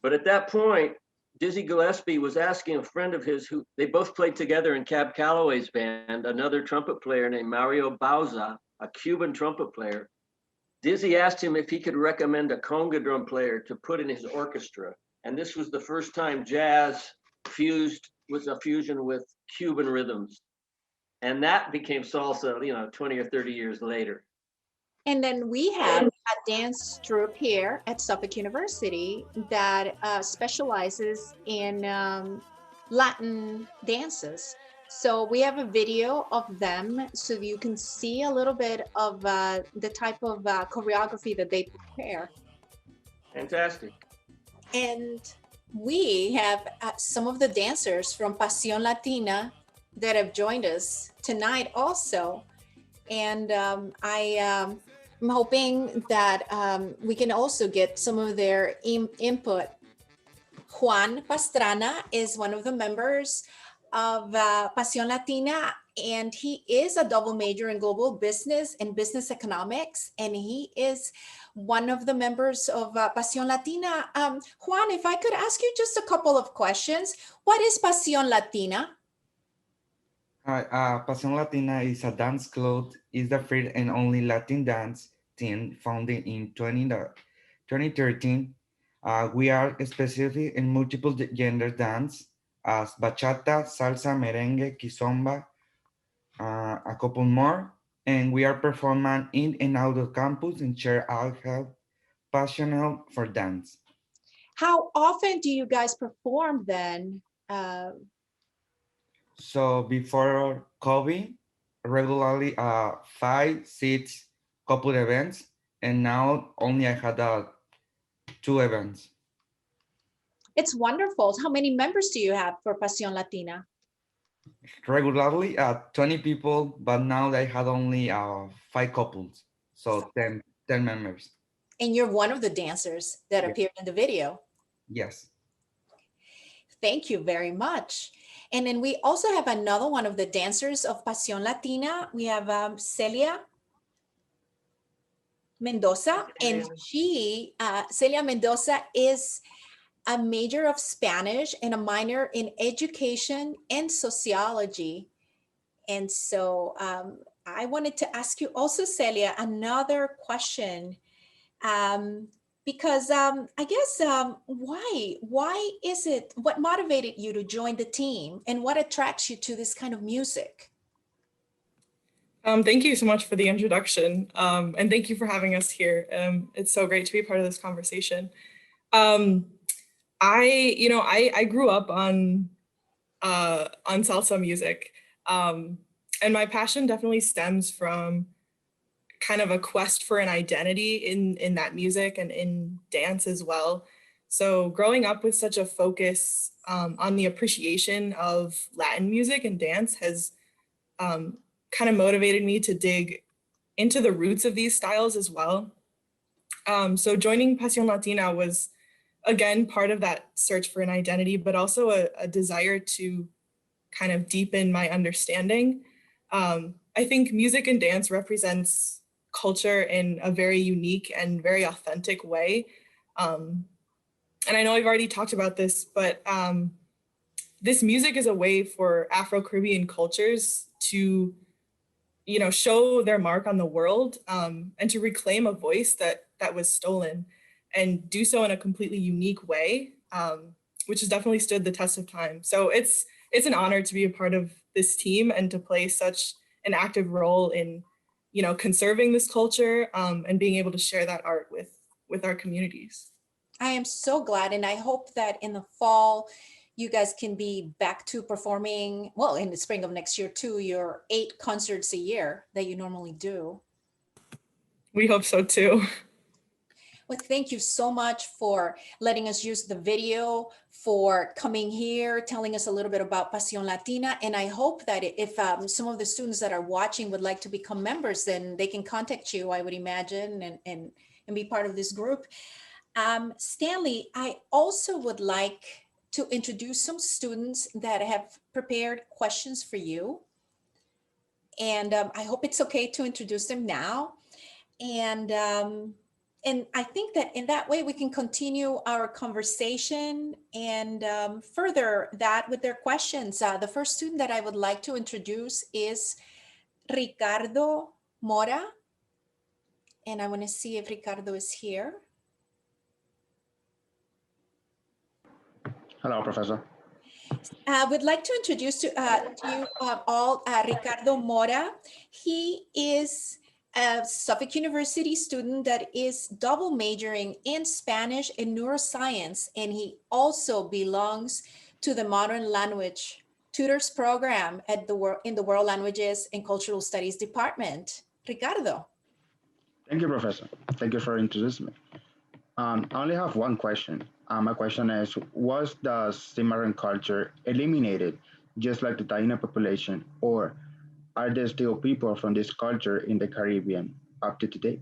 But at that point, Dizzy Gillespie was asking a friend of his who they both played together in Cab Calloway's band, another trumpet player named Mario Bauza, a Cuban trumpet player. Dizzy asked him if he could recommend a conga drum player to put in his orchestra. And this was the first time jazz was a fusion with Cuban rhythms. And that became salsa, 20 or 30 years later. And then we have a dance troupe here at Suffolk University that specializes in Latin dances. So we have a video of them so you can see a little bit of the type of choreography that they prepare. Fantastic. And we have some of the dancers from Pasión Latina that have joined us tonight also. And I'm hoping that we can also get some of their input. Juan Pastrana is one of the members of Pasión Latina, and he is a double major in global business and business economics, and he is one of the members of Pasión Latina. Juan, if I could ask you just a couple of questions. What is Pasión Latina? Hi, Pasión Latina is a dance club. It's the first and only Latin dance team founded in 2013. We are specific in multiple gender dance as bachata, salsa, merengue, kizomba, a couple more. And we are performing in and out of campus and share our passion for dance. How often do you guys perform then? So before COVID, regularly 5, 6 couple events, and now only I had 2 events. It's wonderful. How many members do you have for Pasión Latina? Regularly 20 people, but now I had only 5 couples, so 10 members. And you're one of the dancers that Yeah. appeared in the video. Yes. Thank you very much. And then we also have another one of the dancers of Pasión Latina. We have Celia Mendoza, and Celia Mendoza is a major of Spanish and a minor in education and sociology. And so I wanted to ask you also, Celia, another question. Because I guess why is it, what motivated you to join the team and what attracts you to this kind of music? Thank you so much for the introduction, and thank you for having us here. It's so great to be part of this conversation. I grew up on salsa music, and my passion definitely stems from kind of a quest for an identity in that music and in dance as well. So growing up with such a focus on the appreciation of Latin music and dance has kind of motivated me to dig into the roots of these styles as well. So joining Pasión Latina was, again, part of that search for an identity, but also a desire to kind of deepen my understanding. I think music and dance represents culture in a very unique and very authentic way. And I know I've already talked about this, but this music is a way for Afro-Caribbean cultures to, show their mark on the world, and to reclaim a voice that was stolen, and do so in a completely unique way, which has definitely stood the test of time. So it's an honor to be a part of this team and to play such an active role in conserving this culture, and being able to share that art with our communities. I am so glad, and I hope that in the fall, you guys can be back to performing, well, in the spring of next year too, your 8 concerts a year that you normally do. We hope so too. Well, thank you so much for letting us use the video, for coming here, telling us a little bit about Pasión Latina. And I hope that if some of the students that are watching would like to become members, then they can contact you, I would imagine, and be part of this group. Stanley, I also would like to introduce some students that have prepared questions for you. And I hope it's okay to introduce them now. And I think that in that way we can continue our conversation and further that with their questions. The first student that I would like to introduce is Ricardo Mora. And I want to see if Ricardo is here. Hello, Professor. Would like to introduce to you all Ricardo Mora. He is a Suffolk University student that is double majoring in Spanish and neuroscience, and he also belongs to the Modern Language Tutors Program at in the World Languages and Cultural Studies Department. Ricardo. Thank you, Professor. Thank you for introducing me. I only have one question. My question is, was the Cimarron culture eliminated just like the Taino population, or are there still people from this culture in the Caribbean up to today?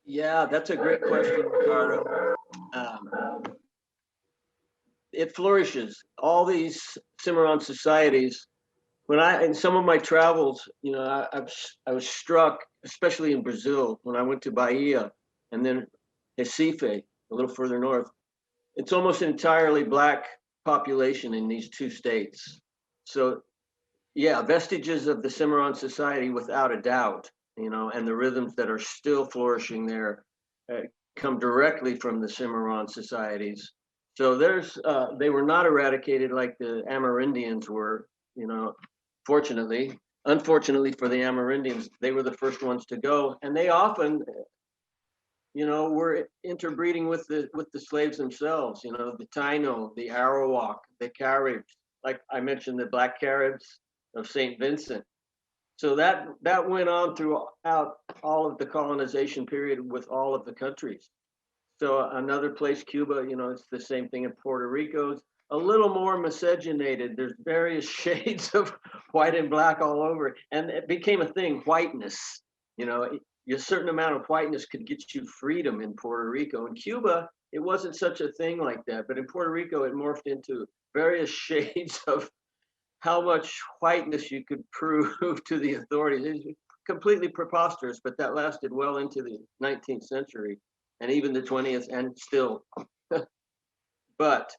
Yeah, that's a great question, Ricardo. Um, it flourishes. All these Cimarron societies, in some of my travels, I was struck, especially in Brazil, when I went to Bahia and then Recife, a little further north. It's almost entirely Black population in these two states. So yeah, vestiges of the Cimarron society without a doubt, and the rhythms that are still flourishing there come directly from the Cimarron societies. So they were not eradicated like the Amerindians were, fortunately. Unfortunately for the Amerindians, they were the first ones to go, and they often, were interbreeding with the slaves themselves. The Taino, the Arawak, the Caribs, like I mentioned, the Black Caribs of St. Vincent. So that went on throughout all of the colonization period with all of the countries. So another place, Cuba, it's the same thing in Puerto Rico. It's a little more miscegenated. There's various shades of white and Black all over. And it became a thing, whiteness. A certain amount of whiteness could get you freedom in Puerto Rico. In Cuba, it wasn't such a thing like that. But in Puerto Rico, it morphed into various shades of how much whiteness you could prove to the authorities. It was completely preposterous, but that lasted well into the 19th century and even the 20th, and still. But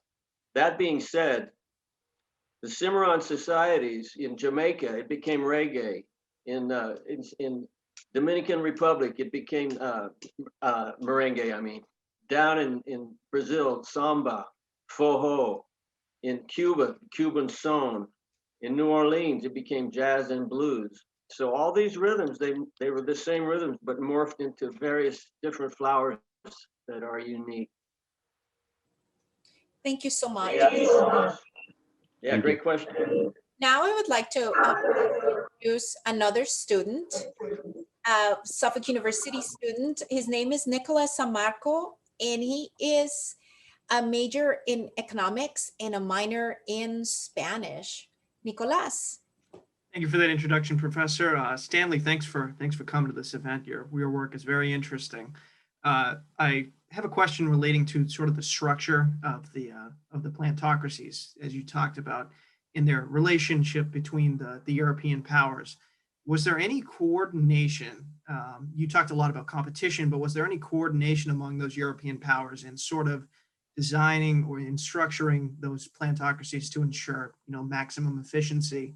that being said, the Cimarron societies in Jamaica, it became reggae. In Dominican Republic, it became merengue, I mean. Down in Brazil, samba, fojo. In Cuba, Cuban son. In New Orleans, it became jazz and blues. So all these rhythms, they were the same rhythms, but morphed into various different flowers that are unique. Thank you so much. Yeah, great question. Now I would like to introduce another student, Suffolk University student. His name is Nicolas Samarco, and he is a major in economics and a minor in Spanish. Nicolas. Thank you for that introduction, Professor. Stanley, thanks for coming to this event. Your work is very interesting. I have a question relating to sort of the structure of the plantocracies, as you talked about, in their relationship between the European powers. Was there any coordination? You talked a lot about competition, but was there any coordination among those European powers in sort of designing or in structuring those plantocracies to ensure, maximum efficiency,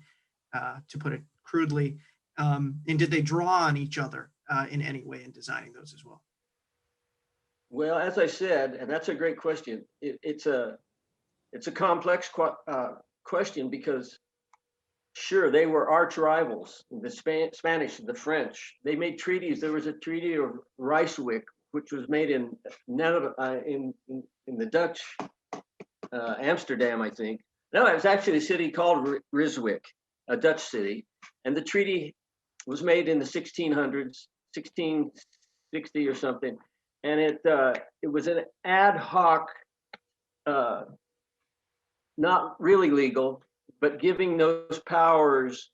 to put it crudely? And did they draw on each other in any way in designing those as well? Well, as I said, and that's a great question. It's a complex question because, sure, they were arch rivals. The Spanish, the French. They made treaties. There was a treaty of Ryswick, which was made in the Dutch Amsterdam, I think. No, it was actually a city called Ryswick, a Dutch city, and the treaty was made in the 1600s, 1660 or something, and it was an ad hoc, not really legal, but giving those powers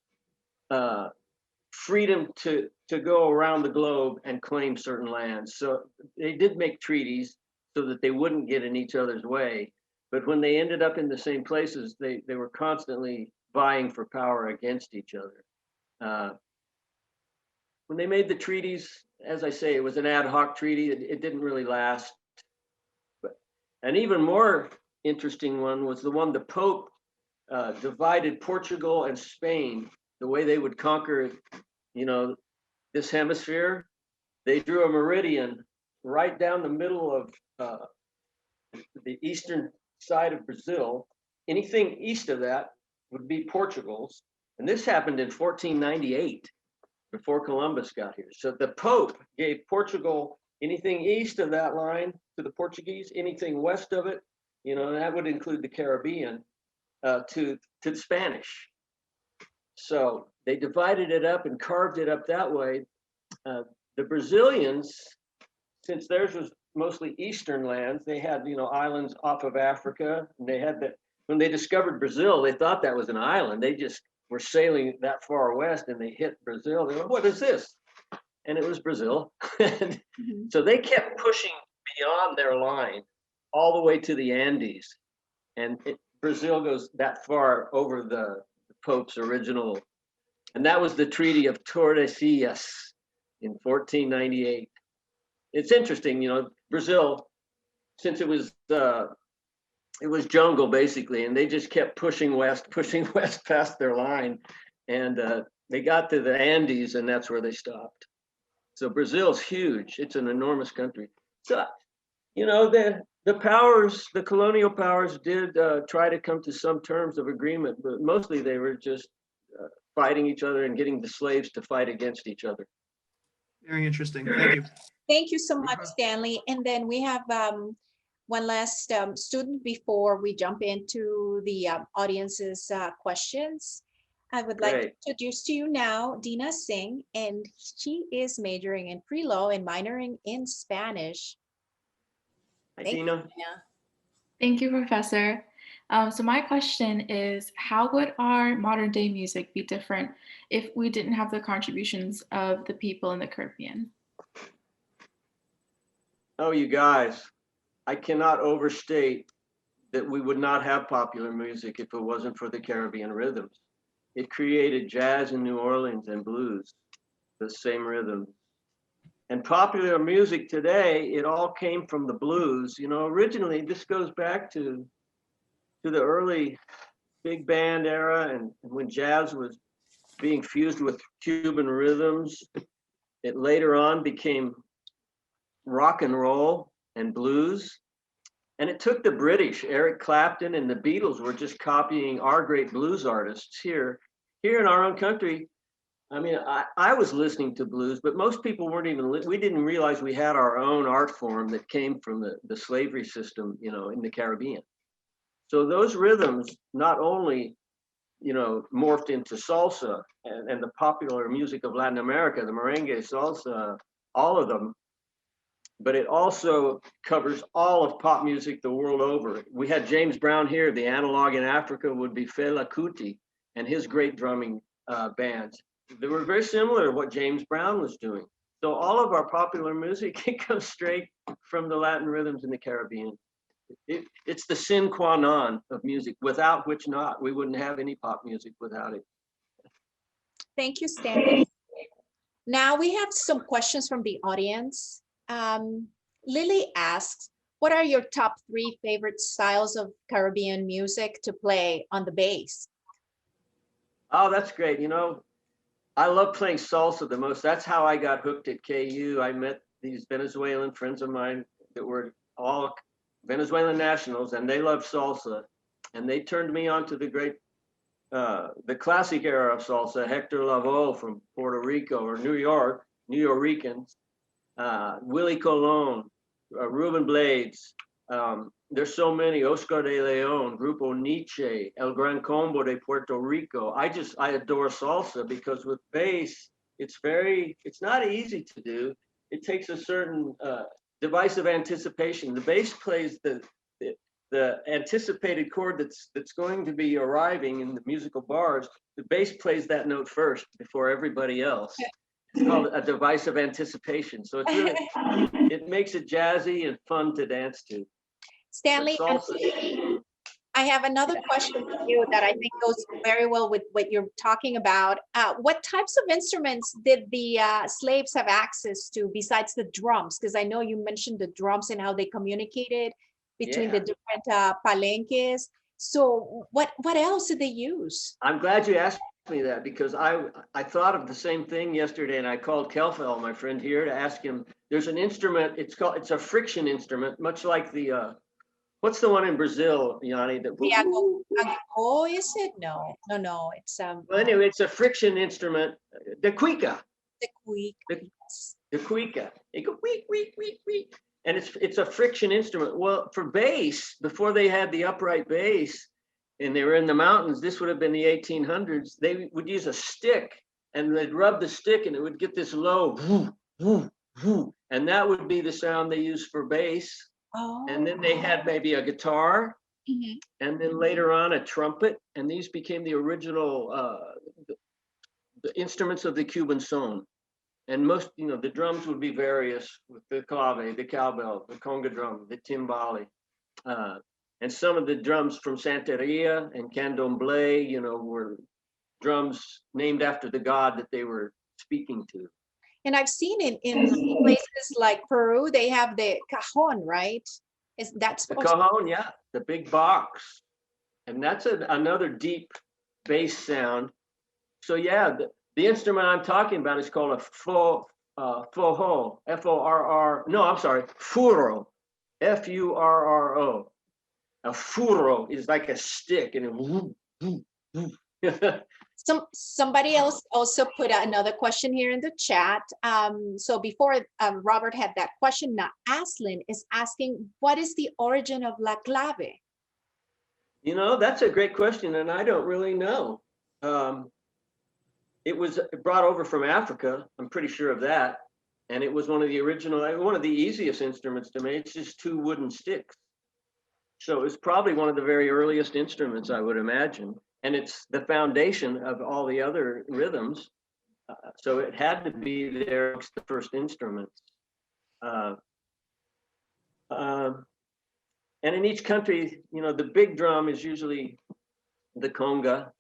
freedom to go around the globe and claim certain lands. So they did make treaties so that they wouldn't get in each other's way. But when they ended up in the same places, they were constantly vying for power against each other. When they made the treaties, as I say, it was an ad hoc treaty. It didn't really last. But an even more interesting one was the one the Pope divided Portugal and Spain, the way they would conquer, this hemisphere. They drew a meridian right down the middle of the eastern side of Brazil. Anything east of that would be Portugal's. And this happened in 1498, before Columbus got here. So the Pope gave Portugal anything east of that line to the Portuguese, anything west of it, and that would include the Caribbean, to the Spanish. So they divided it up and carved it up that way. The Brazilians, since theirs was mostly eastern lands, they had islands off of Africa, and they had when they discovered Brazil, they thought that was an island. They just were sailing that far west, and they hit Brazil. They went, "What is this?" And it was Brazil. And so they kept pushing beyond their line all the way to the Andes, and Brazil goes that far over the Pope's original, and that was the Treaty of Tordesillas in 1498. It's interesting, Brazil, since it was jungle basically, and they just kept pushing west past their line, and they got to the Andes, and that's where they stopped. So Brazil's huge. It's an enormous country. So, the powers, the colonial powers, did try to come to some terms of agreement, but mostly they were just fighting each other and getting the slaves to fight against each other. Very interesting. Thank you. Thank you so much, Stanley. And then we have one last student before we jump into the audience's questions. I would like to introduce to you now Dina Singh, and she is majoring in pre-law and minoring in Spanish. Hi, Dina. Thank you, Professor. So my question is, how would our modern day music be different if we didn't have the contributions of the people in the Caribbean? Oh, you guys, I cannot overstate that we would not have popular music if it wasn't for the Caribbean rhythms. It created jazz in New Orleans and blues, the same rhythms. And popular music today, it all came from the blues. Originally, this goes back to the early big band era, and when jazz was being fused with Cuban rhythms. It later on became rock and roll and blues. And it took the British, Eric Clapton and the Beatles were just copying our great blues artists here in our own country. I mean, I was listening to blues, but most people weren't even, we didn't realize we had our own art form that came from the slavery system, in the Caribbean. So those rhythms not only, morphed into salsa and the popular music of Latin America, the merengue, salsa, all of them, but it also covers all of pop music the world over. We had James Brown here. The analog in Africa would be Fela Kuti and his great drumming bands. They were very similar to what James Brown was doing. So all of our popular music, it comes straight from the Latin rhythms in the Caribbean. It's the sine qua non of music, without which we wouldn't have any pop music without it. Thank you, Stanley. Now we have some questions from the audience. Lily asks, what are your top 3 favorite styles of Caribbean music to play on the bass? Oh, that's great. I love playing salsa the most. That's how I got hooked at KU. I met these Venezuelan friends of mine that were all Venezuelan nationals, and they loved salsa. And they turned me on to the classic era of salsa, Hector Lavoe from Puerto Rico or New Yorkans, Willie Colon, Ruben Blades. There's so many, Oscar de Leon, Grupo Nietzsche, El Gran Combo de Puerto Rico. I adore salsa because with bass, it's not easy to do. It takes a certain device of anticipation. The bass plays the anticipated chord that's going to be arriving in the musical bars. The bass plays that note first before everybody else. It's called a device of anticipation. So it's really, it makes it jazzy and fun to dance to. Stanley, I have another question for you that I think goes very well with what you're talking about. What types of instruments did the slaves have access to besides the drums? Because I know you mentioned the drums and how they communicated between the different palenques. So what else did they use? I'm glad you asked me that because I thought of the same thing yesterday, and I called Kelfel, my friend here, to ask him. There's an instrument. It's a friction instrument, much like the what's the one in Brazil, Yanni? Oh, is it? No. It's Well, anyway, it's a friction instrument, the cuica. The quick. The cuica. It go week, week, week, week. And it's a friction instrument. Well, for bass, before they had the upright bass and they were in the mountains, this would have been the 1800s. They would use a stick and they'd rub the stick and it would get this low, whoo, whoo, whoo. And that would be the sound they used for bass. Oh. And then they had maybe a guitar, Mhm. and then later on a trumpet. And these became the original the instruments of the Cuban son. And most, the drums would be various with the clave, the cowbell, the conga drum, the timbale. And some of the drums from Santeria and Candomblé, were drums named after the god that they were speaking to. And I've seen it in places like Peru, they have the cajon, right? Is that The supposed to cajon, yeah, the big box. And that's another deep bass sound. So yeah, the instrument I'm talking about is called a forro, F-O-R-R, no, I'm sorry, furro, F-U-R-R-O. A furro is like a stick and it whoop, whoop, whoop. Somebody else also put another question here in the chat. So before Robert had that question, now Aslin is asking, what is the origin of La Clave? That's a great question, and I don't really know. It was brought over from Africa, I'm pretty sure of that. And it was one of the easiest instruments to make. It's just two wooden sticks. So it's probably one of the very earliest instruments, I would imagine. And it's the foundation of all the other rhythms. So it had to be there amongst the first instruments. And in each country, the big drum is usually the conga.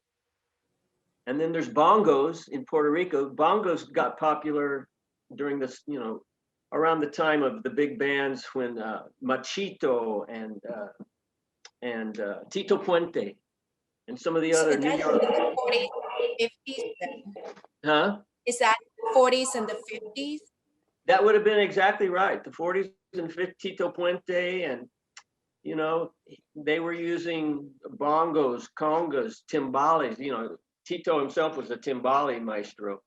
And then there's bongos in Puerto Rico. Bongos got popular during this, around the time of the big bands when Machito and Tito Puente and some of the other New York. 40s, 50s? Huh? Is that 40s and the 50s? That would have been exactly right. The 40s and 50s, Tito Puente, and they were using bongos, congas, timbales. Tito himself was a timbale maestro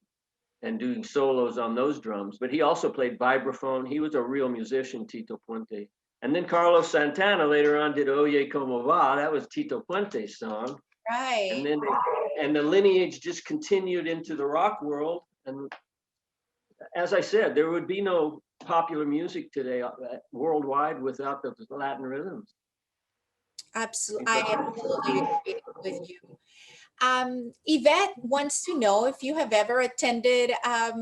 and doing solos on those drums, but he also played vibraphone. He was a real musician, Tito Puente. And then Carlos Santana later on did Oye Como Va. That was Tito Puente's song. Right. And then the lineage just continued into the rock world. And as I said, there would be no popular music today worldwide without the Latin rhythms. Absolutely, I absolutely agree with you. Yvette wants to know if you have ever attended at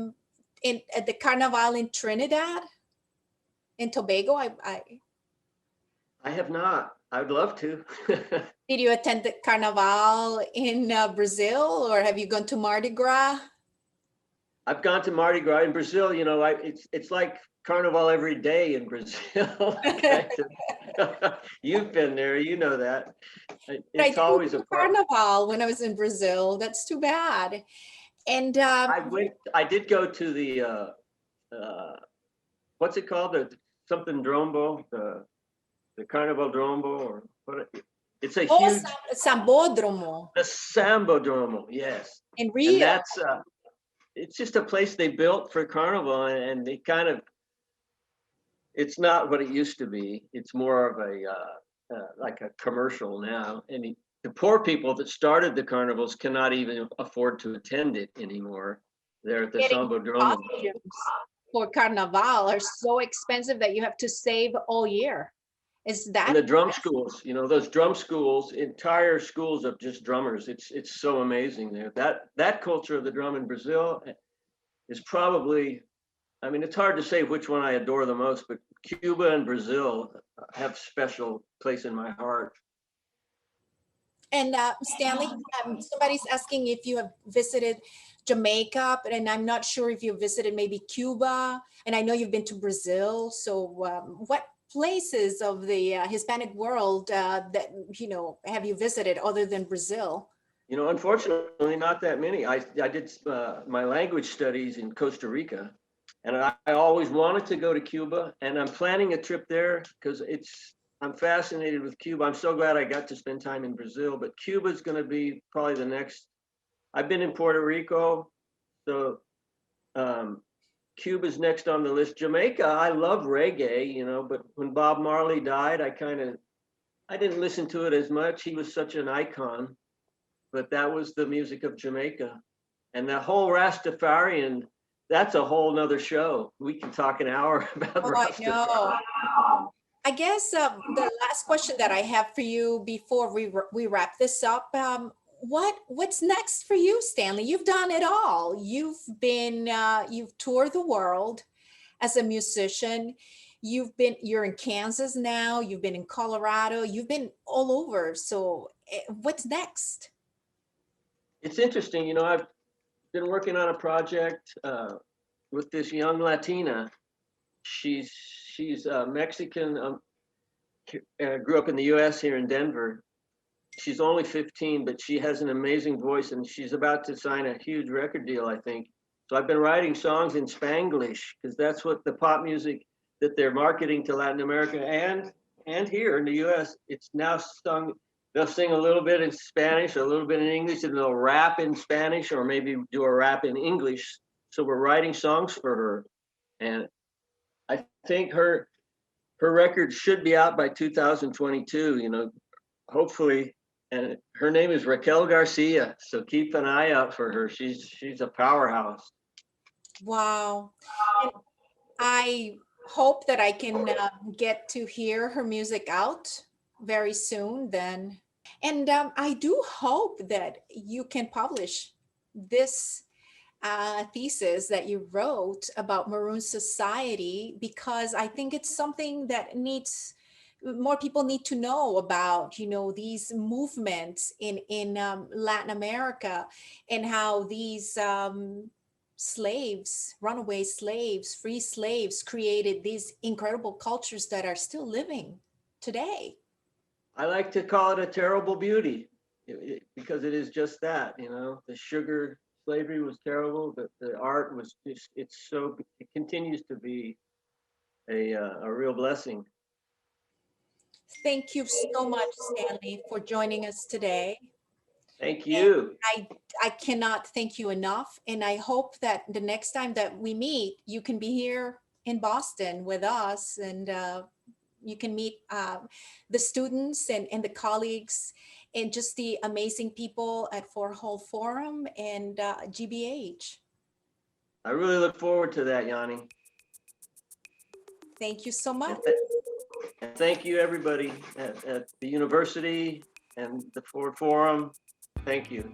the Carnival in Trinidad and Tobago. I have not. I'd love to. Did you attend the Carnival in Brazil, or have you gone to Mardi Gras? I've gone to Mardi Gras in Brazil. It's like Carnival every day in Brazil. You've been there, you know that. It's always a Carnival when I was in Brazil. That's too bad. And I did go to the what's it called? The something Drombo, the Carnival Drombo, or what? It's a huge Sambodromo. The Sambodromo, yes. In Rio. And that's it's just a place they built for Carnival, and they kind of, it's not what it used to be. It's more of a like a commercial now. And the poor people that started the carnivals cannot even afford to attend it anymore. They're at the Sambodromo. For Carnival are so expensive that you have to save all year. Is that? And the drum schools, those drum schools, entire schools of just drummers. It's so amazing there. That culture of the drum in Brazil is probably, it's hard to say which one I adore the most, but Cuba and Brazil have special place in my heart. And Stanley, somebody's asking if you have visited Jamaica, and I'm not sure if you visited maybe Cuba, and I know you've been to Brazil. So what places of the Hispanic world that have you visited other than Brazil? Unfortunately, not that many. I did my language studies in Costa Rica, and I always wanted to go to Cuba, and I'm planning a trip there because I'm fascinated with Cuba. I'm so glad I got to spend time in Brazil, but Cuba is going to be probably the next. I've been in Puerto Rico, so Cuba's next on the list. Jamaica, I love reggae, you know, but when Bob Marley died, I didn't listen to it as much. He was such an icon, but that was the music of Jamaica. And the whole Rastafarian, that's a whole nother show. We can talk an hour about Oh, I Rastafari. know. I guess the last question that I have for you before we wrap this up, what's next for you, Stanley? You've done it all. You've toured the world as a musician. You're in Kansas now. You've been in Colorado. You've been all over. So what's next? It's interesting, you know, I've been working on a project with this young Latina. She's Mexican, grew up in the U.S. here in Denver. She's only 15, but she has an amazing voice, and she's about to sign a huge record deal, I think. So I've been writing songs in Spanglish because that's what the pop music that they're marketing to Latin America and here in the U.S. It's now sung. They'll sing a little bit in Spanish, a little bit in English, and they'll rap in Spanish or maybe do a rap in English. So we're writing songs for her, and I think her record should be out by 2022. You know, hopefully. And her name is Raquel Garcia. So keep an eye out for her. She's a powerhouse. Wow. And I hope that I can get to hear her music out very soon then. And I do hope that you can publish this thesis that you wrote about Maroon society, because I think it's something that more people need to know about, you know, these movements in Latin America, and how these slaves, runaway slaves, free slaves created these incredible cultures that are still living today. I like to call it a terrible beauty because it is just that, you know, the sugar slavery was terrible, but the art was just, it continues to be a real blessing. Thank you so much, Stanley, for joining us today. Thank you. I cannot thank you enough. And I hope that the next time that we meet, you can be here in Boston with us, and you can meet the students and the colleagues and just the amazing people at Four Hole Forum and GBH. I really look forward to that, Yanni. Thank you so much. And thank you, everybody at the university and the Ford Forum. Thank you.